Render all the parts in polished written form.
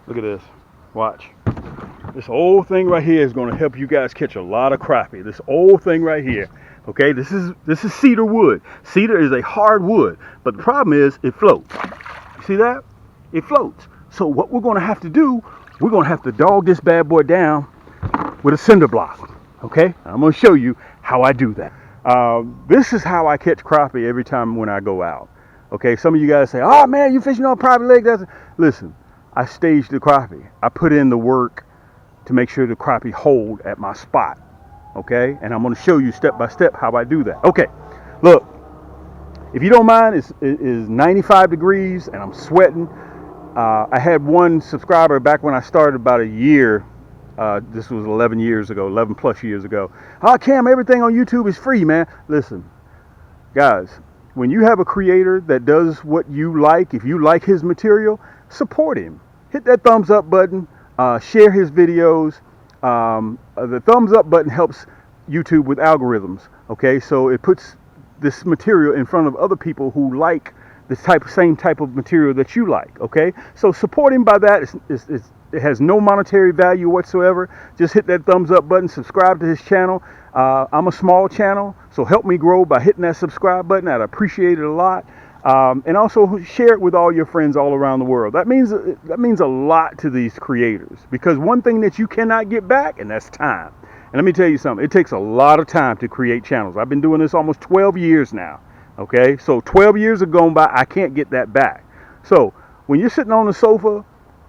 Look at this. Watch. This old thing right here is going to help you guys catch a lot of crappie. This old thing right here. Okay, this is cedar wood. Cedar is a hard wood, but the problem is it floats. You see that? It floats. So what we're going to have to do, we're going to have to dog this bad boy down with a cinder block. Okay, I'm going to show you how I do that. This is how I catch crappie every time when I go out. Okay, some of you guys say, oh man, you fishing on private lake. Listen, I stage the crappie. I put in the work to make sure the crappie hold at my spot. Okay, and I'm going to show you step by step how I do that. Okay, look, if you don't mind, it's 95 degrees and I'm sweating. I had one subscriber back when I started about a year. This was 11 plus years ago. Oh, Cam, everything on YouTube is free, man. Listen, guys, when you have a creator that does what you like, if you like his material, support him. Hit that thumbs up button, share his videos. The thumbs up button helps YouTube with algorithms. Okay, so it puts this material in front of other people who like this same type of material that you like. Okay, so support him by that. It has no monetary value whatsoever. Just hit that thumbs up button, subscribe to his channel. I'm a small channel, so help me grow by hitting that subscribe button. I'd appreciate it a lot. And also share it with all your friends all around the world. That means a lot to these creators, because one thing that you cannot get back, and that's time. And let me tell you something, it takes a lot of time to create channels. I've been doing this almost 12 years now. Okay, so 12 years have gone by, I can't get that back. So when you're sitting on the sofa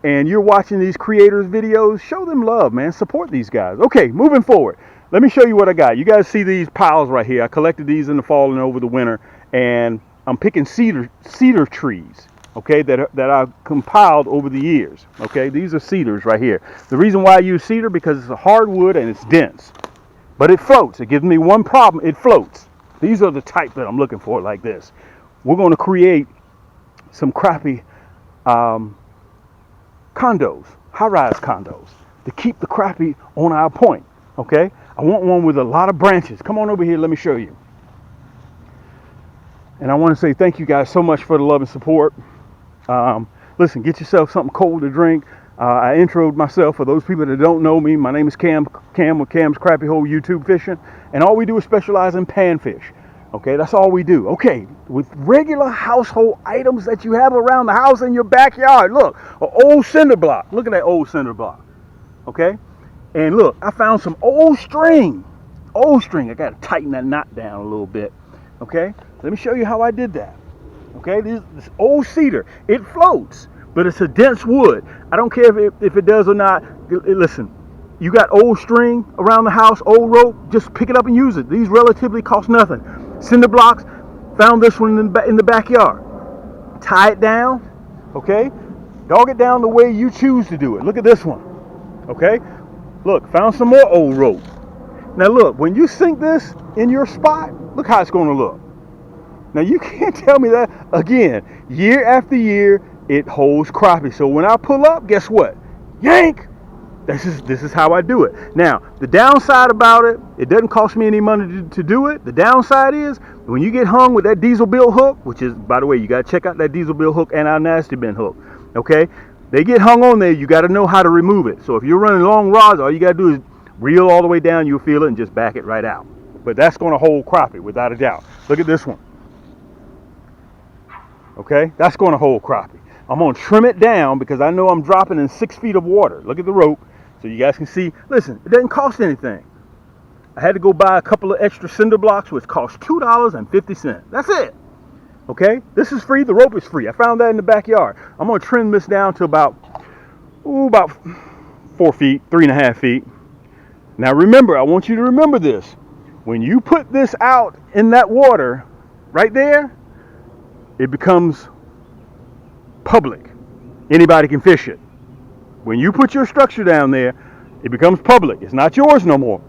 and you're watching these creators' videos, show them love, man. Support these guys. Okay, moving forward. Let me show you what I got. You guys see these piles right here. I collected these in the fall and over the winter, and I'm picking cedar trees, okay, that I've compiled over the years. Okay, these are cedars right here. The reason why I use cedar, because it's a hardwood and it's dense, but it floats. It gives me one problem: it floats. These are the type that I'm looking for, like this. We're going to create some crappie condos, high-rise condos, to keep the crappie on our point. Okay, I want one with a lot of branches. Come on over here, let me show you. And I want to say thank you guys so much for the love and support. Listen, get yourself something cold to drink. I introed myself. For those people that don't know me, my name is Cam with Cam's Crappie Hole YouTube Fishing. And all we do is specialize in panfish. Okay, that's all we do. Okay, with regular household items that you have around the house in your backyard. Look, an old cinder block. Look at that old cinder block. Okay, and look, I found some old string. Old string. I got to tighten that knot down a little bit. Okay, let me show you how I did that. Okay, this old cedar, it floats, but it's a dense wood. I don't care if it does or not. Listen, you got old string around the house, old rope, just pick it up and use it. These relatively cost nothing. Cinder blocks, found this one in the backyard. Tie it down, okay? Dog it down the way you choose to do it. Look at this one, okay? Look, found some more old rope. Now look, when you sink this in your spot, look how it's going to look. Now you can't tell me that, again, year after year, it holds crappie. So when I pull up, guess what? Yank! This is how I do it. Now, the downside about it, it doesn't cost me any money to do it. The downside is, when you get hung with that diesel bill hook, which is, by the way, you got to check out that diesel bill hook and our nasty bin hook, okay? They get hung on there, you got to know how to remove it. So if you're running long rods, all you got to do is reel all the way down, you'll feel it, and just back it right out. But that's going to hold crappie, without a doubt. Look at this one. Okay, that's going to hold crappie. I'm going to trim it down because I know I'm dropping in 6 feet of water. Look at the rope so you guys can see. Listen, it doesn't cost anything. I had to go buy a couple of extra cinder blocks, which cost $2.50. That's it. Okay, this is free. The rope is free. I found that in the backyard. I'm going to trim this down to about 4 feet, 3.5 feet. Now remember, I want you to remember this. When you put this out in that water right there, it becomes public. Anybody can fish it. When you put your structure down there, it becomes public. It's not yours no more.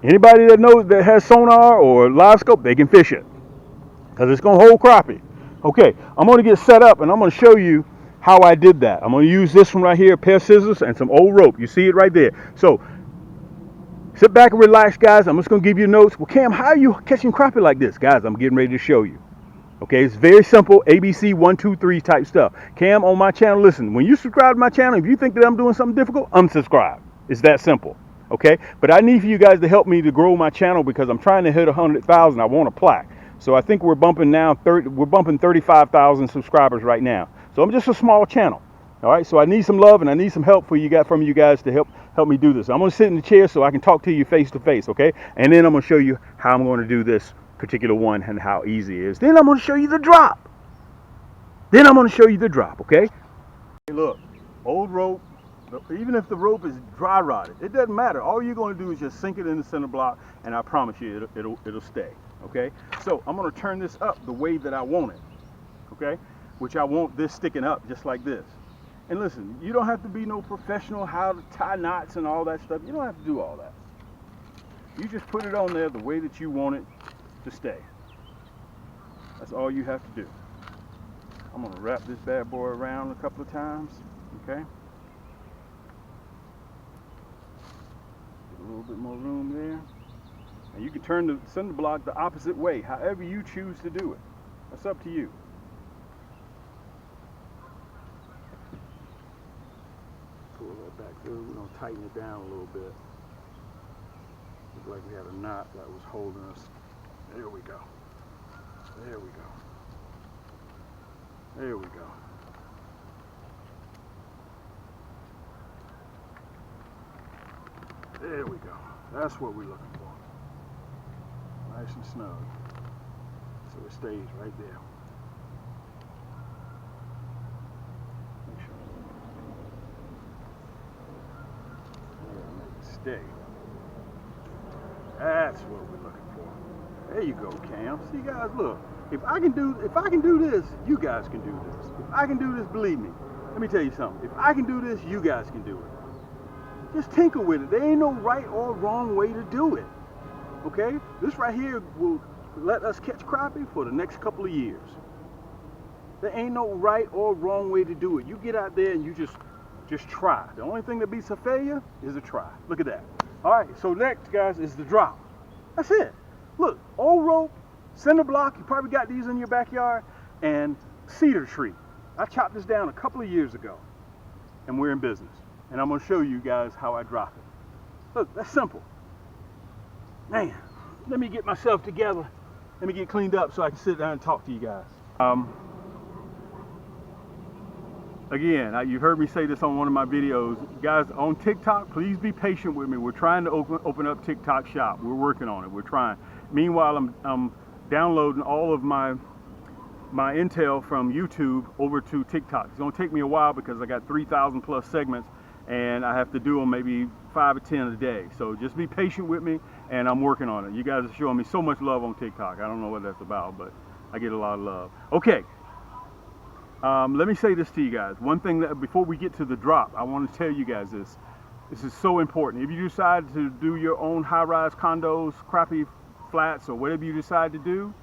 Anybody that has sonar or live scope, they can fish it, because it's going to hold crappie. Okay, I'm going to get set up and I'm going to show you how I did that. I'm going to use this one right here, a pair of scissors and some old rope. You see it right there. So sit back and relax, guys. I'm just going to give you notes. Well, Cam, how are you catching crappie like this? Guys, I'm getting ready to show you. Okay, it's very simple, ABC 1, 2, 3 type stuff. Cam, on my channel, listen, when you subscribe to my channel, if you think that I'm doing something difficult, unsubscribe. It's that simple. Okay, but I need for you guys to help me to grow my channel because I'm trying to hit 100,000. I want a plaque. So I think we're bumping now, we're bumping 35,000 subscribers right now. So I'm just a small channel. All right, so I need some love and I need some help from you guys to help me do this. I'm gonna sit in the chair so I can talk to you face to face, okay? And then I'm gonna show you how I'm gonna do this particular one and how easy it is. Then I'm gonna show you the drop. Okay? Hey, look, old rope. Even if the rope is dry rotted, it doesn't matter. All you're gonna do is just sink it in the center block, and I promise you, it'll stay. Okay? So I'm gonna turn this up the way that I want it. Okay? Which I want this sticking up just like this. And listen, you don't have to be no professional how to tie knots and all that stuff. You don't have to do all that. You just put it on there the way that you want it to stay. That's all you have to do. I'm going to wrap this bad boy around a couple of times. Okay? Get a little bit more room there. And you can turn the center block the opposite way, however you choose to do it. That's up to you. Pull that back through. We're going to tighten it down a little bit. Looks like we had a knot that was holding us. There we go. There we go. There we go. There we go. That's what we're looking for. Nice and snug. So it stays right there. Make sure. Make it stay. That's what we're looking for. There you go, Cam. See, guys, look. If I can do this, you guys can do this. If I can do this, believe me. Let me tell you something. If I can do this, you guys can do it. Just tinker with it. There ain't no right or wrong way to do it. Okay? This right here will let us catch crappie for the next couple of years. There ain't no right or wrong way to do it. You get out there and you just try. The only thing that beats a failure is a try. Look at that. All right, so next, guys, is the drop. That's it. Look, old rope, center block, you probably got these in your backyard, and cedar tree. I chopped this down a couple of years ago, and we're in business. And I'm gonna show you guys how I drop it. Look, that's simple. Man, let me get myself together. Let me get cleaned up so I can sit down and talk to you guys. Again, you've heard me say this on one of my videos. Guys, on TikTok, please be patient with me. We're trying to open up TikTok shop. We're working on it. We're trying. Meanwhile, I'm downloading all of my intel from YouTube over to TikTok. It's going to take me a while because I got 3,000 plus segments, and I have to do them maybe 5 or 10 a day. So just be patient with me, and I'm working on it. You guys are showing me so much love on TikTok. I don't know what that's about, but I get a lot of love. Okay. Let me say this to you guys. One thing that before we get to the drop, I want to tell you guys this. This is so important. If you decide to do your own high-rise condos, crappie flats, or whatever you decide to do,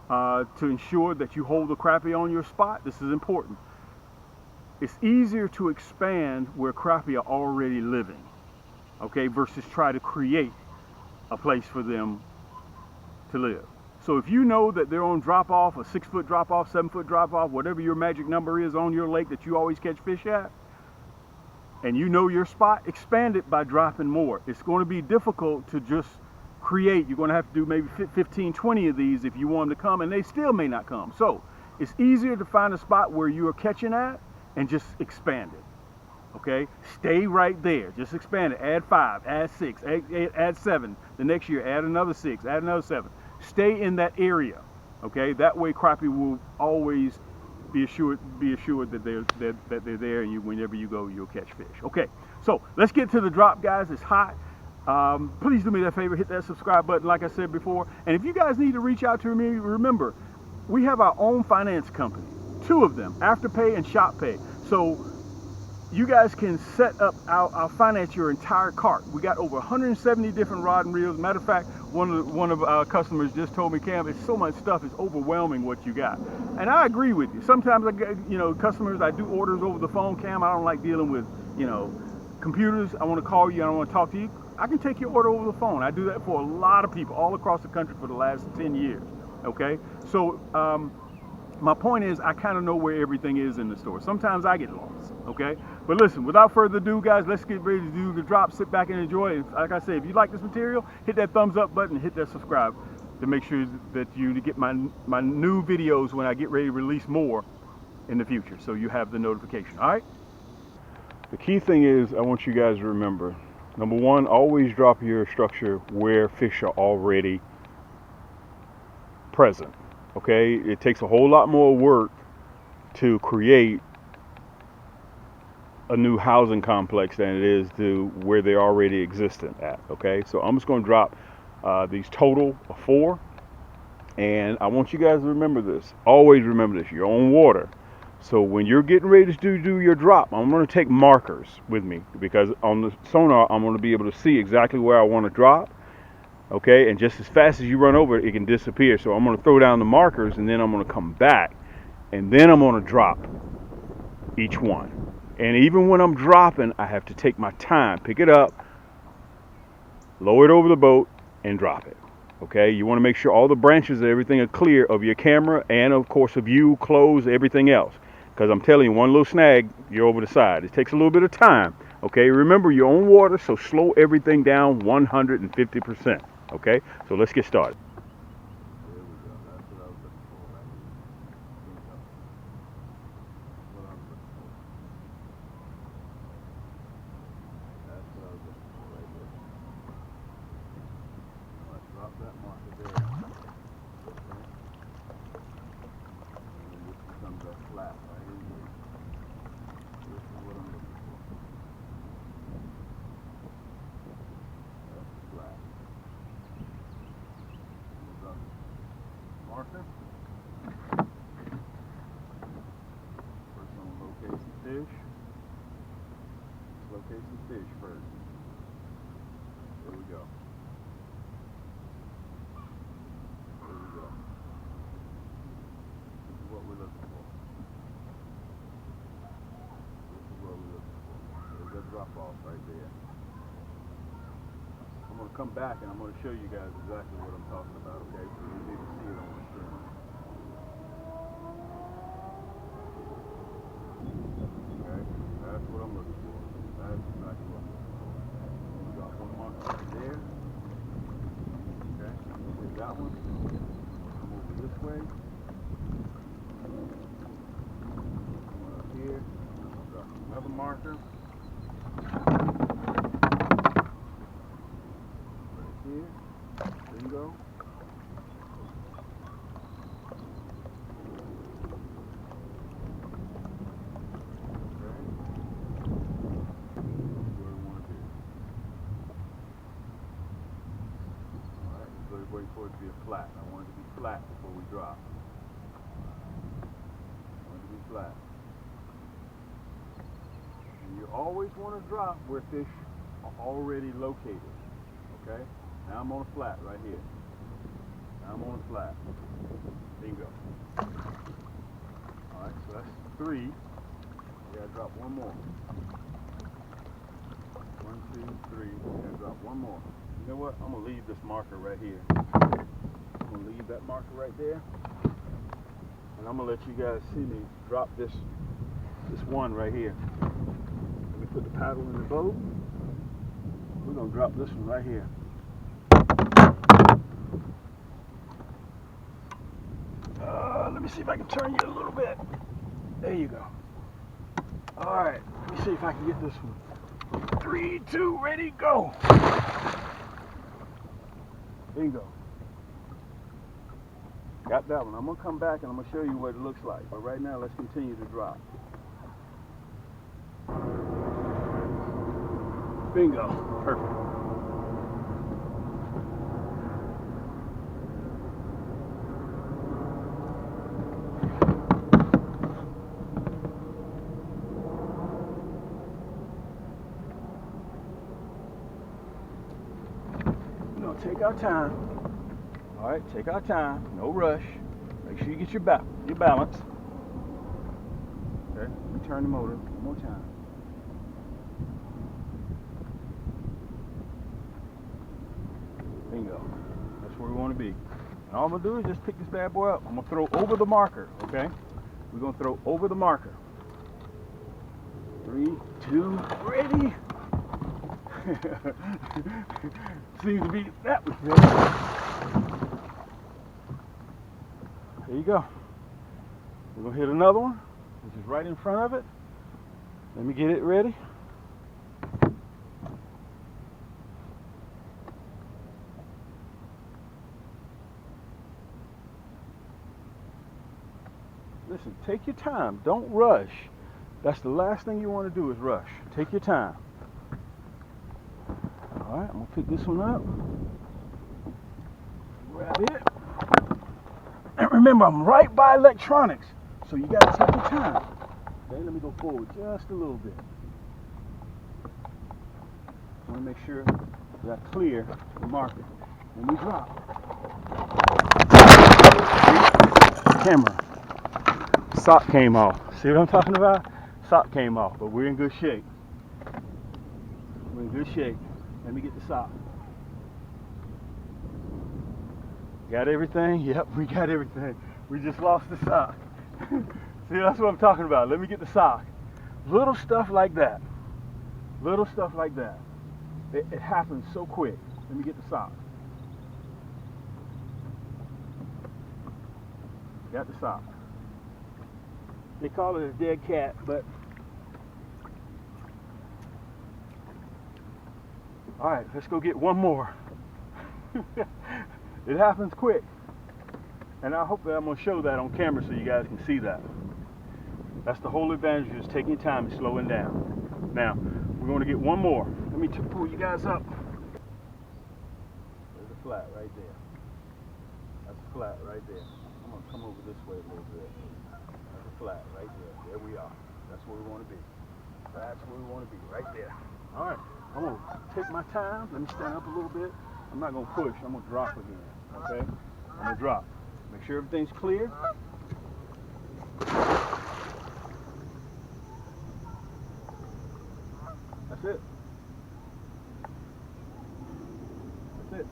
to ensure that you hold the crappie on your spot, this is important. It's easier to expand where crappie are already living, okay, versus try to create a place for them to live. So if you know that they're on drop-off, a 6-foot drop-off, 7-foot drop-off, whatever your magic number is on your lake that you always catch fish at, and you know your spot, expand it by dropping more. It's going to be difficult to just create. You're going to have to do maybe 15, 20 of these if you want them to come, and they still may not come. So it's easier to find a spot where you are catching at and just expand it. Okay? Stay right there. Just expand it. Add 5, add 6, add 7. The next year, add another 6, add another 7. Stay in that area, okay? That way crappie will always be assured that they're there, and whenever you go, you'll catch fish. Okay, so let's get to the drop, guys. It's hot. Please do me that favor, hit that subscribe button like I said before. And if you guys need to reach out to me, remember, we have our own finance company, 2 of them, Afterpay and ShopPay. So you guys can set up our finance your entire cart. We got over 170 different rod and reels. Matter of fact, one of our customers just told me, Cam, it's so much stuff, it's overwhelming what you got. And I agree with you. Sometimes I get, customers, I do orders over the phone, Cam. I don't like dealing with, computers. I want to call you, I don't want to talk to you. I can take your order over the phone. I do that for a lot of people all across the country for the last 10 years. Okay? So my point is, I kind of know where everything is in the store. Sometimes I get lost, okay? But listen, without further ado, guys, let's get ready to do the drop. Sit back and enjoy it. Like I said, if you like this material, hit that thumbs up button, hit that subscribe to make sure that you get my new videos when I get ready to release more in the future, so you have the notification. All right? The key thing is, I want you guys to remember, number one, always drop your structure where fish are already present. Okay, it takes a whole lot more work to create a new housing complex than it is to where they're already existent at. Okay, so I'm just going to drop these total of 4, and I want you guys to remember this. Always remember this. You're on water, so when you're getting ready to do your drop, I'm going to take markers with me, because on the sonar I'm going to be able to see exactly where I want to drop. Okay, and just as fast as you run over it, it can disappear. So I'm going to throw down the markers, and then I'm going to come back, and then I'm going to drop each one. And even when I'm dropping, I have to take my time, pick it up, lower it over the boat, and drop it. Okay, you want to make sure all the branches and everything are clear of your camera, and of course of you, clothes, everything else. Because I'm telling you, one little snag, you're over the side. It takes a little bit of time. Okay, remember, you're on water, so slow everything down 150%. Okay, so let's get started. There we go. That's what I was looking for right here. That's what I was looking for. That's what I was looking for right there. All right, drop that marker there. Okay. And then this becomes a flat right in here. This is what I'm looking for. That's flat. Marker. First on locate some fish. Let's locate some fish first. There we go. There we go. This is what we're looking for. This is what we're looking for. There's that drop off right there. I'm going to come back and I'm going to show you guys exactly what I'm talking about, okay? So you'll be able to see it on the screen. Okay, that's what I'm looking for. That's exactly what I'm looking for. We got one marker right there. Okay, we'll take that one. Come over this way. One up here. I'll drop another marker. Here, bingo. Okay. Where we want to be. Alright, so we're waiting for it to be a flat. I want it to be flat before we drop. I want it to be flat. And you always want to drop where fish are already located. Okay? Now I'm on a flat right here. Now I'm on a flat. Bingo. Alright, so that's 3. We gotta drop one more. 1, 2, 3. We gotta drop one more. You know what? I'm gonna leave this marker right here. I'm gonna leave that marker right there. And I'm gonna let you guys see me drop this one right here. Let me put the paddle in the boat. We're gonna drop this one right here. Let me see if I can turn you a little bit. There you go. All right, let me see if I can get this one. 3, 2, ready, go. Bingo. Got that one. I'm gonna come back and I'm gonna show you what it looks like. But right now, let's continue to drop. Bingo. Perfect. Take our time. All right, take our time. No rush. Make sure you get your balance. Okay, let me turn the motor one more time. Bingo. That's where we want to be. And all I'm gonna do is just pick this bad boy up. I'm gonna throw over the marker, okay? We're gonna throw over the marker. 3, 2, ready. Seems to be that was ready. There you go. We're gonna hit another one, which is right in front of it. Let me get it ready. Listen, take your time. Don't rush. That's the last thing you want to do is rush. Take your time. All right, I'm going to pick this one up. Grab it. And remember, I'm right by electronics, so you got to take your time. Okay, let me go forward just a little bit. I want to make sure that I clear the marker. When we drop. Camera. Sock came off. See what I'm talking about? Sock came off, but we're in good shape. We're in good shape. Let me get the sock. Got everything? Yep, we got everything. We just lost the sock. See, that's what I'm talking about. Let me get the sock. Little stuff like that. Little stuff like that. It happens so quick. Let me get the sock. Got the sock. They call it a dead cat, but all right, let's go get one more. It happens quick, and I hope that I'm going to show that on camera so you guys can see that. That's the whole advantage, is taking your time and slowing down. Now we're going to get one more. Let me pull you guys up. There's a flat right there. That's a flat right there. I'm going to come over this way a little bit. That's a flat right there. There we are. That's where we want to be. That's where we want to be, right there. All right, I'm going to take my time. Let me stand up a little bit. I'm not going to push. I'm going to drop again, okay? I'm going to drop. Make sure everything's clear. That's it. That's it.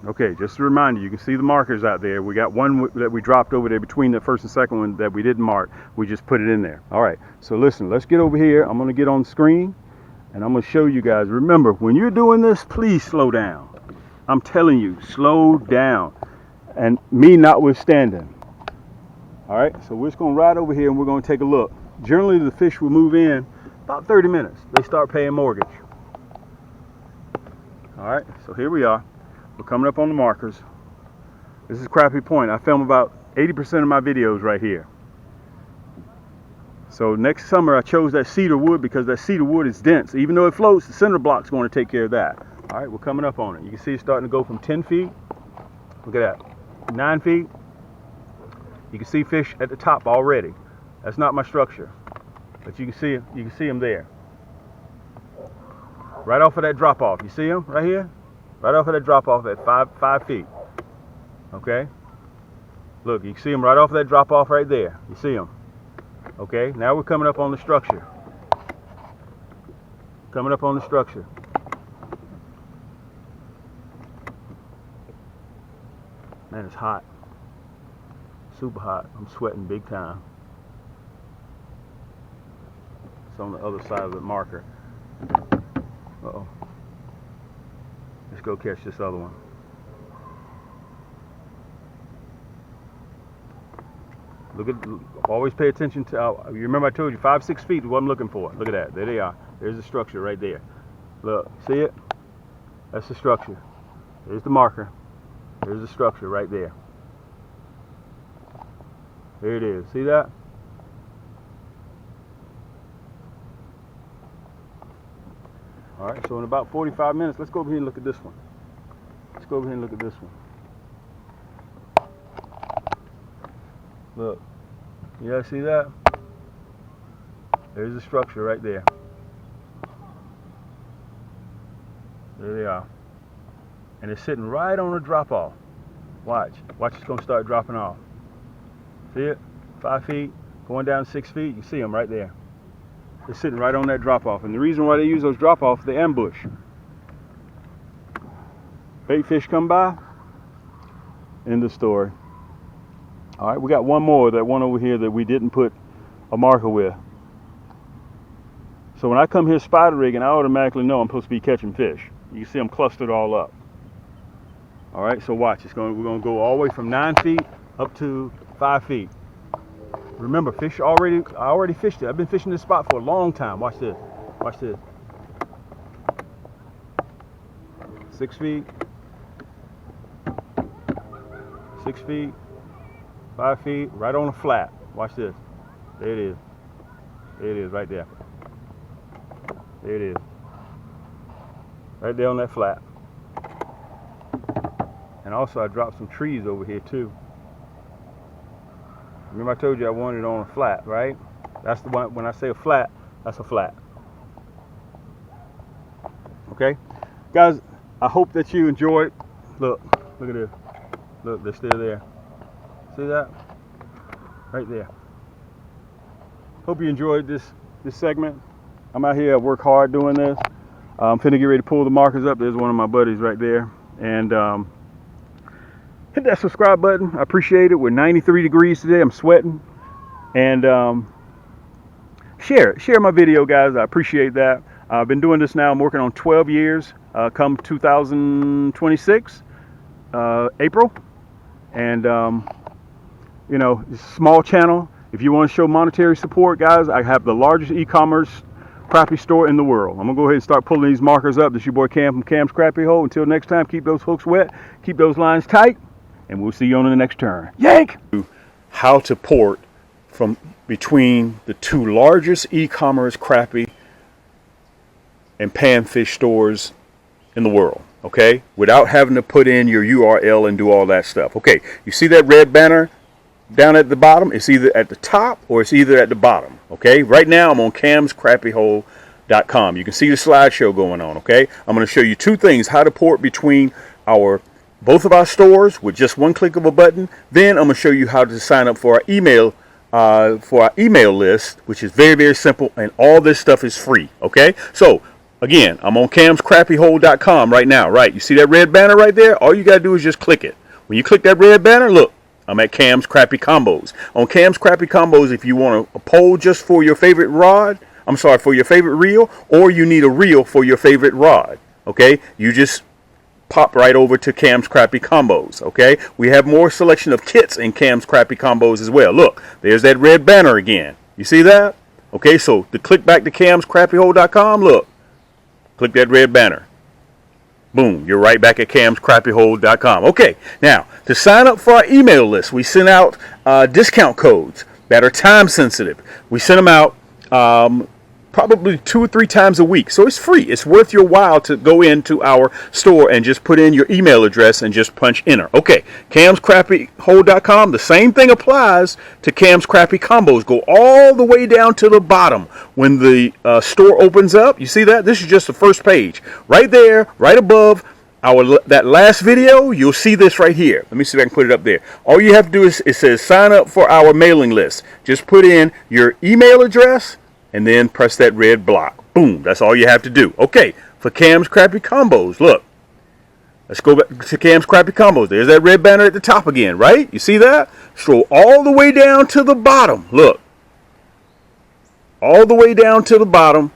Okay, just a reminder, you can see the markers out there. We got one that we dropped over there between the first and second one that we didn't mark. We just put it in there. All right, so listen, let's get over here. I'm going to get on the screen and I'm going to show you guys. Remember, when you're doing this, please slow down. I'm telling you, slow down. And me notwithstanding. All right, so we're just going to ride over here and we're going to take a look. Generally, the fish will move in about 30 minutes. They start paying mortgage. All right, so here we are. We're coming up on the markers. This is Crappie Point. I film about 80% of my videos right here. So next summer I chose that cedar wood because that cedar wood is dense. Even though it floats, the cinder block's going to take care of that. All right, we're coming up on it. You can see it's starting to go from 10 feet. Look at that. 9 feet. You can see fish at the top already. That's not my structure, but you can see them there. Right off of that drop off. You see them right here? Right off of that drop off at 5 feet. Okay? Look, you can see them right off of that drop off right there. You see them. Okay, now we're coming up on the structure. Coming up on the structure. Man, it's hot. Super hot. I'm sweating big time. It's on the other side of the marker. Uh-oh. Let's go catch this other one. Look at, always pay attention to, you remember I told you 5-6 feet is what I'm looking for. Look at that, there they are. There's the structure right there. Look, see it? That's the structure. There's the marker. There's the structure right there. There it is, see that? All right, so in about 45 minutes, let's go over here and look at this one. Let's go over here and look at this one. Look, you guys see that? There's the structure right there. There they are. And it's sitting right on the drop off. Watch, it's gonna start dropping off. See it? 5 feet, going down 6 feet, you see them right there. They're sitting right on that drop off. And the reason why they use those drop offs, they ambush. Bait fish come by. End of story. All right, we got one more, that one over here that we didn't put a marker with. So when I come here spider rigging, I automatically know I'm supposed to be catching fish. You can see them clustered all up. All right, so watch. We're going to go all the way from 9 feet up to 5 feet. Remember, I already fished it. I've been fishing this spot for a long time. Watch this. Watch this. 6 feet. 6 feet. 5 feet. Right on the flat. Watch this. There it is. There it is right there. There it is. Right there on that flat. And also I dropped some trees over here too. Remember I told you I wanted it on a flat, right? That's the one, when I say a flat, that's a flat. Okay? Guys, I hope that you enjoyed. Look at this. Look, they're still there. See that? Right there. Hope you enjoyed this segment. I'm out here, I work hard doing this. I'm finna get ready to pull the markers up. There's one of my buddies right there. And hit that subscribe button. I appreciate it. We're 93 degrees today. I'm sweating. And share my video, guys. I appreciate that. I've been doing this now. I'm working on 12 years. Come 2026, April. And you know, it's a small channel. If you want to show monetary support, guys, I have the largest e-commerce crappie store in the world. I'm gonna go ahead and start pulling these markers up. This is your boy Cam from Cam's Crappie Hole. Until next time, keep those hooks wet, keep those lines tight, and we'll see you on the next turn. Yank! How to port from between the two largest e-commerce crappie and panfish stores in the world, okay? Without having to put in your URL and do all that stuff. Okay, you see that red banner down at the bottom? It's either at the top or it's either at the bottom, okay? Right now I'm on camscrappiehole.com. You can see the slideshow going on, okay? I'm going to show you two things: how to port between both of our stores with just one click of a button. Then I'm going to show you how to sign up for our email list, which is very, very simple, and all this stuff is free, okay? So again, I'm on camscrappiehole.com right now, right? You see that red banner right there? All you got to do is just click it. When you click that red banner, look, I'm at Cam's Crappie Combos. On Cam's Crappie Combos, if you want a pole just for your favorite rod, for your favorite reel, or you need a reel for your favorite rod, okay? You just pop right over to Cam's Crappie Combos, okay? We have more selection of kits in Cam's Crappie Combos as well. Look, there's that red banner again. You see that? Okay, so to click back to camscrappiehole.com, look, click that red banner. Boom, you're right back at camscrappiehole.com. Okay, now, to sign up for our email list, we send out discount codes that are time sensitive. We send them out probably 2 or 3 times a week. So it's free. It's worth your while to go into our store and just put in your email address and just punch enter. Okay, camscrappiehole.com, the same thing applies to Cam's Crappie Combos. Go all the way down to the bottom when the store opens up. You see that? This is just the first page. Right there, right above that last video, you'll see this right here. Let me see if I can put it up there. All you have to do is, it says sign up for our mailing list. Just put in your email address and then press that red block. Boom, that's all you have to do. Okay, for Cam's Crappie Combos, look, let's go back to Cam's Crappie Combos. There's that red banner at the top again, right? You see that? Scroll all the way down to the bottom. Look, all the way down to the bottom,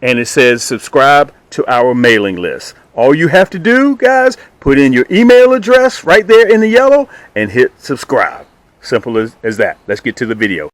and it says subscribe to our mailing list. All you have to do, guys, put in your email address right there in the yellow and hit subscribe. Simple as that. Let's get to the video.